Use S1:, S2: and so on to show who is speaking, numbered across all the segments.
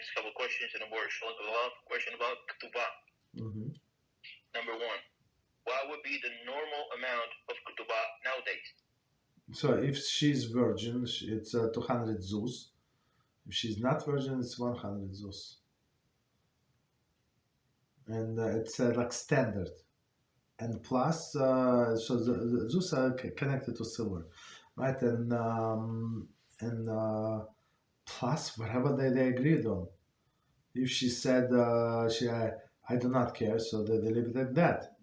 S1: next couple of questions in the word Shalom Love. Question about Ketubah. Number one, what would be the normal amount of Ketubah nowadays?
S2: So if she's virgin, it's 200 zuz. If she's not virgin, it's 100 zuz. And it's like standard. And plus, so the zuz are connected to silver, right? And plus whatever they agreed on. If she said I do not care, so they leave it at that,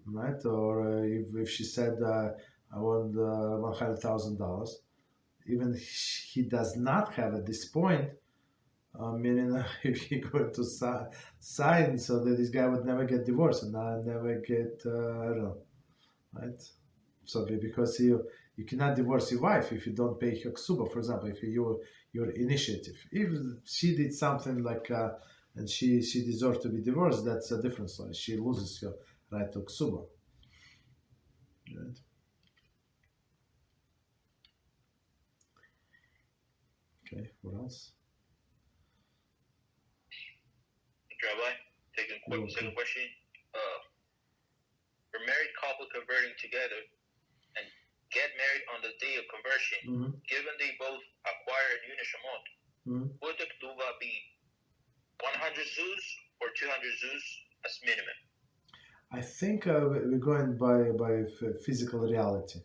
S2: right? Or if she said I want $100,000, even he does not have at this point, meaning if he going to sign so that this guy would never get divorced and never get I don't know, right? So because you cannot divorce your wife if you don't pay her Kesubah, for example, if your initiative. If she did something like and she deserves to be divorced, that's a different story. She loses her right to Kesubah. Right? Okay, what else?
S1: Rabbi, taking a quick second question. For married couple converting together and get married on the day of conversion, given they both acquire a neshama, would the Ketubah be 100 zuz or 200 zuz as minimum?
S2: I think we're going by physical reality.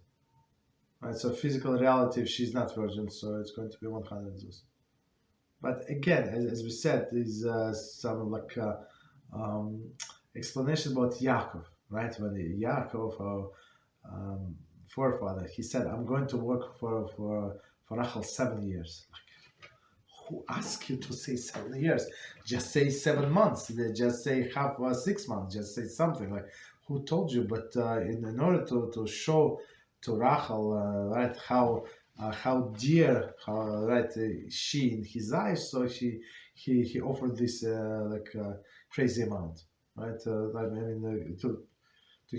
S2: Right, so physical reality, if she's not virgin, so it's going to be 100 zuz. But again, as we said, there's some like explanation about Yaakov, right? When Yaakov, our forefather, he said, "I'm going to work for Rachel 7 years." Like, who asked you to say 7 years? Just say 7 months. Just say half 6 months. Just say something like, who told you? But in order to show to Rachel, right, how dear, right, she in his eyes, so he offered this crazy amount, right? To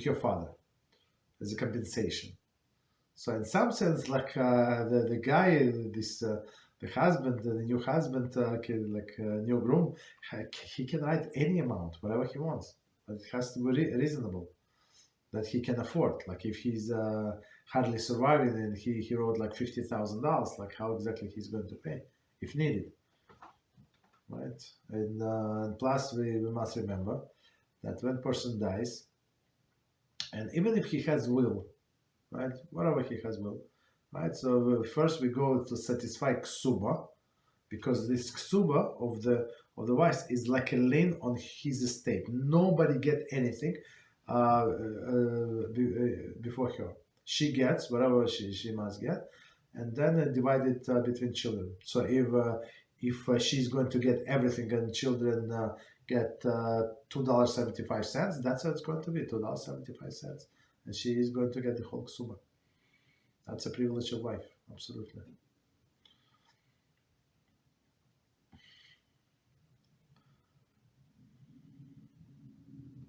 S2: her father as a compensation. So in some sense, like the guy, this the husband, the new husband, new groom, he can write any amount, whatever he wants, but it has to be reasonable, that he can afford. Like if he's hardly surviving and he wrote like $50,000, like how exactly he's going to pay if needed, right? And plus we must remember that when person dies, and even if he has will, right, whatever he has will, right, so first we go to satisfy Kesubah, because this Kesubah of the wife is like a lien on his estate. Nobody get anything before her. She gets whatever she must get, and then divide it between children. So if she's going to get everything and children get $2.75, that's what it's going to be, $2.75, and she is going to get the whole Kesubah. That's a privilege of wife, absolutely.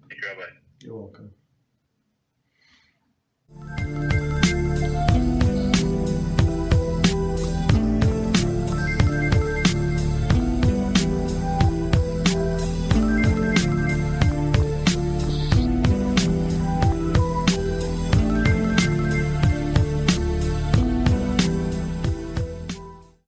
S1: Thank you, Rabbi.
S2: You're welcome.